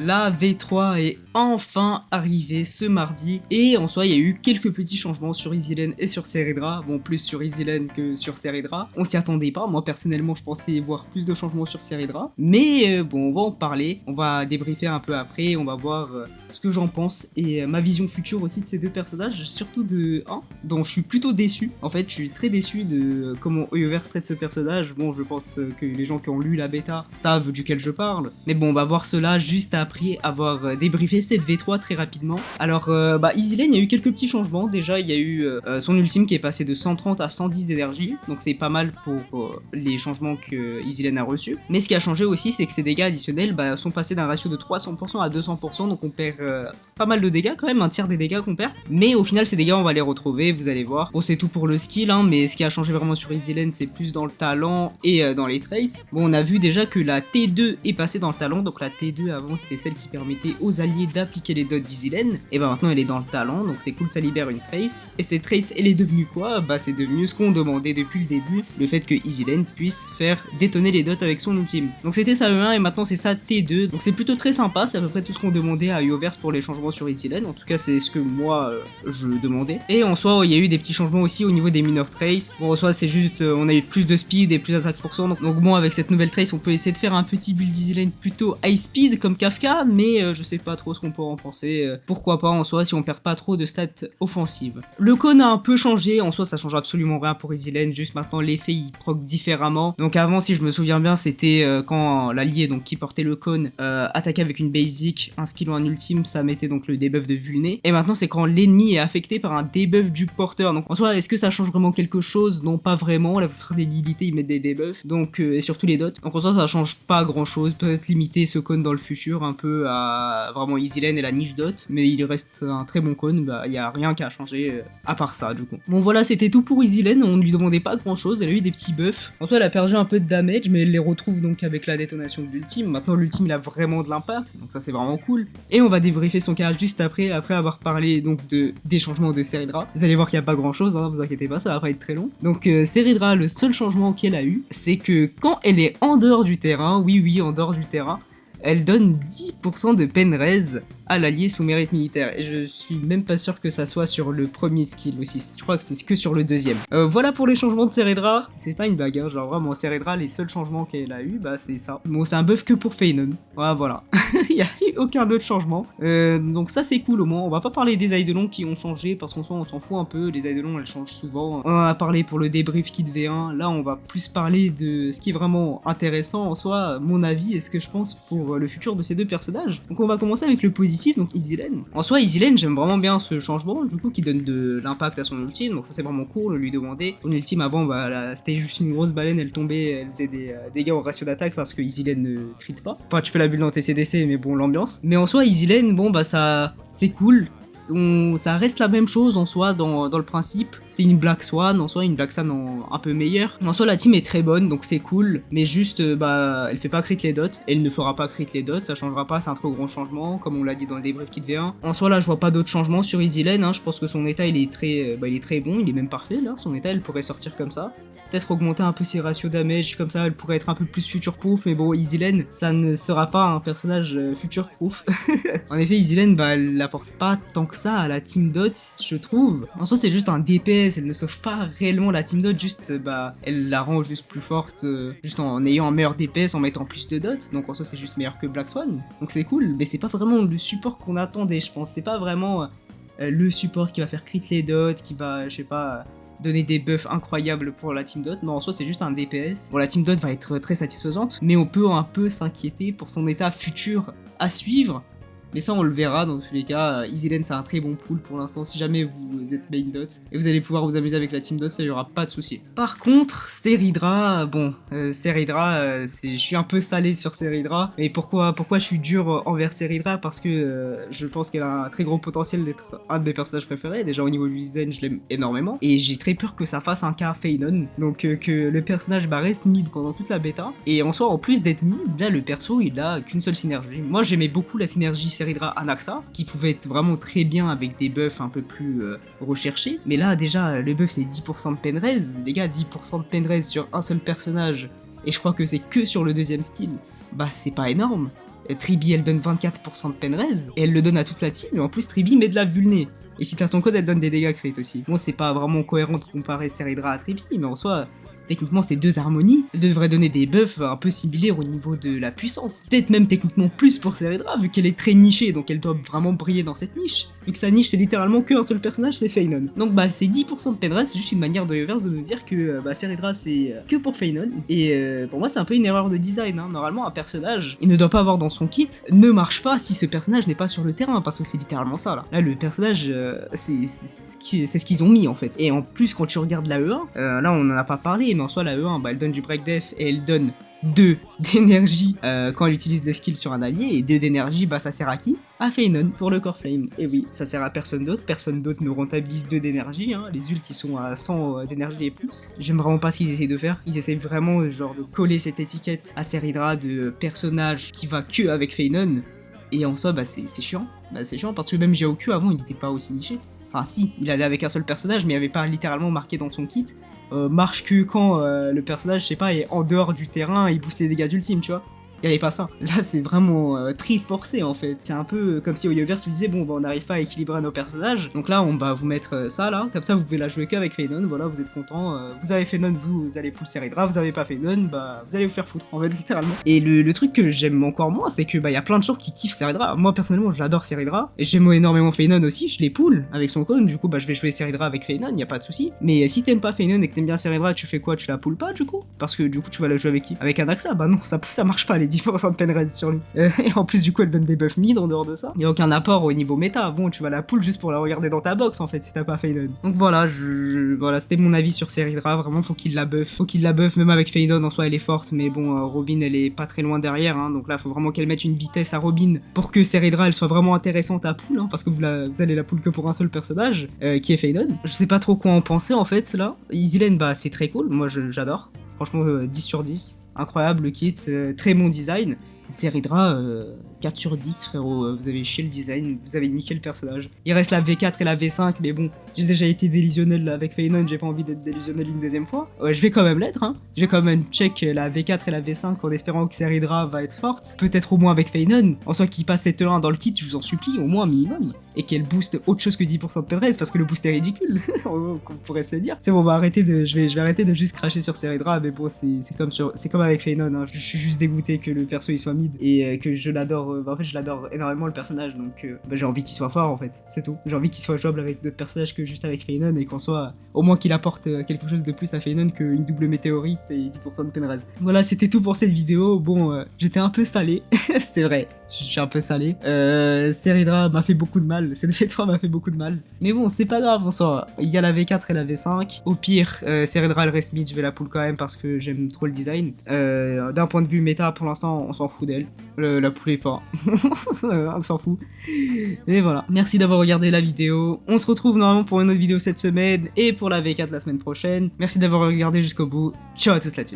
La V3 est enfin arrivée ce mardi et en soi il y a eu quelques petits changements sur EasyLane et sur Seridra, bon plus sur EasyLane que sur Seridra, on s'y attendait pas, moi personnellement je pensais voir plus de changements sur Seridra, mais bon on va en parler, on va débriefer un peu après, on va voir ce que j'en pense et ma vision future aussi de ces deux personnages, surtout de 1 dont je suis plutôt déçu, en fait je suis très déçu de comment Hoyoverse traite ce personnage, bon je pense que les gens qui ont lu la bêta savent duquel je parle, mais bon on va voir cela juste après avoir débriefé cette V3 très rapidement. Alors EasyLane il y a eu quelques petits changements, déjà il y a eu son ultime qui est passé de 130 à 110 d'énergie, donc c'est pas mal pour les changements que EasyLane a reçus, mais ce qui a changé aussi c'est que ses dégâts additionnels sont passés d'un ratio de 300% à 200%, donc on perd pas mal de dégâts quand même, un tiers des dégâts qu'on perd, mais au final ces dégâts on va les retrouver, vous allez voir. Bon c'est tout pour le skill, hein, mais ce qui a changé vraiment sur EasyLane c'est plus dans le talent et dans les traces. Bon on a vu déjà que la T2 est passée dans le talent, donc la T2 avant c'était celle qui permettait aux alliés d'appliquer les dots d'EasyLane, et maintenant elle est dans le talent, donc c'est cool, ça libère une trace, et cette trace elle est devenue quoi? C'est devenu ce qu'on demandait depuis le début, le fait que EasyLane puisse faire détonner les dots avec son ultime. Donc c'était sa E1 et maintenant c'est sa T2, donc c'est plutôt très sympa, c'est à peu près tout ce qu'on demandait à Hoyoverse pour les changements sur EasyLane, en tout cas c'est ce que moi je demandais. Et en soi il y a eu des petits changements aussi au niveau des minor traces, bon en soi c'est juste on a eu plus de speed et plus d'attaque %, donc bon avec cette nouvelle trace on peut essayer de faire un petit build EasyLane plutôt high speed comme Kafka, mais je sais pas trop ce qu'on peut en penser, pourquoi pas en soi si on perd pas trop de stats offensives. Le cône a un peu changé, en soi ça change absolument rien pour EasyLane, juste maintenant l'effet il proc différemment. Donc avant si je me souviens bien c'était quand l'allié donc qui portait le cône attaquait avec une basic, un skill ou un ultime, ça mettait donc le debuff de vulné, et maintenant c'est quand l'ennemi est affecté par un debuff du porteur. Donc en soi est-ce que ça change vraiment quelque chose? Non pas vraiment, la plupart des lilités ils mettent des debuffs, donc et surtout les dots, donc en soi ça change pas grand chose, peut-être limiter ce cône dans le futur un peu à vraiment EasyLane et la niche dot, mais il reste un très bon cône, y a rien qu'à changer à part ça du coup. Bon voilà c'était tout pour EasyLane, on ne lui demandait pas grand chose, elle a eu des petits buffs, en soi elle a perdu un peu de damage mais elle les retrouve donc avec la détonation de l'ultime, maintenant l'ultime il a vraiment de l'impact, donc ça c'est vraiment cool, et on va débriefer son cas juste après avoir parlé donc des changements de Seridra. Vous allez voir qu'il n'y a pas grand chose, hein, vous inquiétez pas, ça va pas être très long. Donc Seridra, le seul changement qu'elle a eu, c'est que quand elle est en dehors du terrain, oui en dehors du terrain, elle donne 10% de pen raise à l'allié sous mérite militaire, et je suis même pas sûr que ça soit sur le premier skill aussi, je crois que c'est que sur le deuxième. Voilà pour les changements de Seridra, c'est pas une blague, hein, genre vraiment Seridra les seuls changements qu'elle a eu c'est ça. Bon c'est un buff que pour Feynon, voilà. Il y a aucun autre changement, donc ça c'est cool au moins. On va pas parler des Eidolons qui ont changé parce qu'en soi on s'en fout un peu, les Eidolons elles changent souvent, on en a parlé pour le débrief kit V1, là on va plus parler de ce qui est vraiment intéressant en soi, mon avis et ce que je pense pour le futur de ces deux personnages. Donc on va commencer avec le positif, donc EasyLane. En soi EasyLane j'aime vraiment bien ce changement du coup qui donne de l'impact à son ultime, donc ça c'est vraiment cool, on lui demandait. Son ultime avant c'était juste une grosse baleine, elle tombait, elle faisait des dégâts au ratio d'attaque parce que EasyLane ne crit pas. Enfin tu peux la build en TCDC mais bon l'ambiance. Mais en soi EasyLane ça c'est cool. Ça reste la même chose en soi dans le principe, c'est une Black Swan, en soi une Black Swan un peu meilleure. En soi la team est très bonne donc c'est cool, mais juste elle fait pas crit les dots, elle ne fera pas crit les dots, ça changera pas, c'est un trop gros changement comme on l'a dit dans le débrief kit V1. En soi là je vois pas d'autres changements sur EasyLane, hein, je pense que son état il est très bon, il est même parfait là, son état elle pourrait sortir comme ça. Peut-être augmenter un peu ses ratios damage, comme ça elle pourrait être un peu plus future proof, mais bon EasyLane ça ne sera pas un personnage future proof. En effet EasyLane elle n'apporte pas tant que ça à la team dot je trouve. En soi c'est juste un DPS, elle ne sauve pas réellement la team dot, juste elle la rend juste plus forte, juste en ayant un meilleur DPS, en mettant plus de dots, donc en soi c'est juste meilleur que Black Swan, donc c'est cool, mais c'est pas vraiment le support qu'on attendait je pense, c'est pas vraiment le support qui va faire crit les dots, qui va je sais pas donner des buffs incroyables pour la team dot, non en soi c'est juste un DPS. Bon la team dot va être très satisfaisante, mais on peut un peu s'inquiéter pour son état futur à suivre, mais ça on le verra dans tous les cas. EasyLane c'est un très bon pool pour l'instant, si jamais vous êtes main dot, et vous allez pouvoir vous amuser avec la team dot, ça y aura pas de souci. Par contre Seridra, Seridra, je suis un peu salé sur Seridra, et pourquoi je suis dur envers Seridra? Parce que je pense qu'elle a un très gros potentiel d'être un de mes personnages préférés, déjà au niveau du design je l'aime énormément, et j'ai très peur que ça fasse un cas Feynon, donc que le personnage reste mid pendant toute la bêta, et en soi en plus d'être mid, là le perso il a qu'une seule synergie. Moi j'aimais beaucoup la synergie Seridra Anaxa, qui pouvait être vraiment très bien avec des buffs un peu plus recherchés, mais là déjà le buff c'est 10% de pen raise, les gars 10% de pen raise sur un seul personnage, et je crois que c'est que sur le deuxième skill, c'est pas énorme. Tribi elle donne 24% de penraise, et elle le donne à toute la team, et en plus Tribi met de la vulné. Et si t'as son code, elle donne des dégâts crit aussi. Bon, c'est pas vraiment cohérent de comparer Seridra à Tribi, mais en soi, techniquement, ces deux harmonies, elles devraient donner des buffs un peu similaires au niveau de la puissance. Peut-être même techniquement plus pour Seridra, vu qu'elle est très nichée, donc elle doit vraiment briller dans cette niche. Vu que sa niche, c'est littéralement qu'un seul personnage, c'est Feynon. Donc bah, ces 10% de penraise, c'est juste une manière de Weverse de nous dire que Seridra, c'est que pour Feynon. Et pour moi, c'est un peu une erreur de design. Hein. Normalement, un personnage, il ne doit pas avoir dans son kit, ne marche pas si ce personnage n'est pas sur le terrain, parce que c'est littéralement ça, là. Là, le personnage, c'est ce qu'ils ont mis, en fait. Et en plus, quand tu regardes la E1, là, on en a pas parlé, mais en soi, la E1, bah, elle donne du break def et elle donne 2 d'énergie quand elle utilise des skills sur un allié, et 2 d'énergie, bah ça sert à qui? À Feynon pour le core flame. Et oui, ça sert à personne d'autre ne rentabilise 2 d'énergie, hein. Les ults ils sont à 100 d'énergie et plus. J'aime vraiment pas ce qu'ils essayent de faire, ils essayent vraiment genre de coller cette étiquette à Seridra de personnage qui va que avec Feynon, et en soi bah c'est chiant. Bah c'est chiant parce que même Xiaoqiu avant il n'était pas aussi niché. Enfin si, il allait avec un seul personnage mais il avait pas littéralement marqué dans son kit. Marche que quand le personnage, je sais pas, est en dehors du terrain, il booste les dégâts d'ultime, tu vois. Il n'y avait pas ça. Là, c'est vraiment très forcé en fait. C'est un peu comme si Weverse lui disait bon, bah, on n'arrive pas à équilibrer nos personnages. Donc là, on va vous mettre ça là. Comme ça, vous pouvez la jouer qu'avec Feynon. Voilà, vous êtes content. Vous avez Feynon, vous allez pull Seridra. Vous avez pas Feynon, bah vous allez vous faire foutre en fait, littéralement. Et le truc que j'aime encore moins, c'est que bah il y a plein de gens qui kiffent Seridra. Moi personnellement, j'adore Seridra. Et j'aime énormément Feynon aussi. Je les pull avec son clone. Du coup, bah je vais jouer Seridra avec Feynon. Y a pas de souci. Mais si t'aimes pas Feynon et que t'aimes bien Seridra, tu fais quoi? Tu la pull pas du coup? Parce que du coup, tu vas la jouer avec qui? Avec un Axa? Bah non, ça marche pas les 10% de penraise sur lui. Et en plus, du coup, elle donne des buffs mid en dehors de ça. Il n'y a aucun apport au niveau méta. Bon, tu vas la pull juste pour la regarder dans ta box en fait, si t'as pas Feynon. Donc voilà, voilà, c'était mon avis sur Seridra. Vraiment, faut qu'il la buff. Faut qu'il la buff, même avec Feynon en soi, elle est forte. Mais bon, Robin, elle est pas très loin derrière. Hein, donc là, faut vraiment qu'elle mette une vitesse à Robin pour que Seridra, elle soit vraiment intéressante à pull. Hein, parce que vous allez la pull que pour un seul personnage, qui est Feynon. Je sais pas trop quoi en penser en fait là. Easylen, bah c'est très cool. Moi, j'adore. Franchement, 10 sur 10. Incroyable le kit, très bon design. Seridra, 4 sur 10 frérot, vous avez chié le design, vous avez niqué le personnage. Il reste la V4 et la V5, mais bon, j'ai déjà été délusionnel avec Feynon, j'ai pas envie d'être délusionnel une deuxième fois. Ouais, je vais quand même l'être, hein. Je vais quand même check la V4 et la V5 en espérant que Seridra va être forte. Peut-être au moins avec Feynon, en soit qu'il passe cette E1 dans le kit, je vous en supplie, au moins un minimum. Et qu'elle booste autre chose que 10% de penraise, parce que le boost est ridicule, on pourrait se le dire. C'est bon, bah arrêter de, je vais arrêter de juste cracher sur Seridra, mais bon, c'est comme avec Feynon, hein. Je suis juste dégoûté que le perso il soit mid, et que je l'adore, en fait je l'adore énormément le personnage, donc bah, j'ai envie qu'il soit fort en fait, c'est tout. J'ai envie qu'il soit jouable avec d'autres personnages que juste avec Feynon, et qu'en soit, au moins qu'il apporte quelque chose de plus à Feynon qu'une double météorite et 10% de penraise. Voilà, c'était tout pour cette vidéo. Bon, j'étais un peu salé, c'est vrai. Je suis un peu salé. Seridra m'a fait beaucoup de mal. Cette V3 m'a fait beaucoup de mal. Mais bon, c'est pas grave, bonsoir. Il y a la V4 et la V5. Au pire, Seridra elle reste mid, je vais la pull quand même parce que j'aime trop le design. D'un point de vue méta, pour l'instant, on s'en fout d'elle. La pullez pas. On s'en fout. Et voilà. Merci d'avoir regardé la vidéo. On se retrouve normalement pour une autre vidéo cette semaine et pour la V4 la semaine prochaine. Merci d'avoir regardé jusqu'au bout. Ciao à tous la team.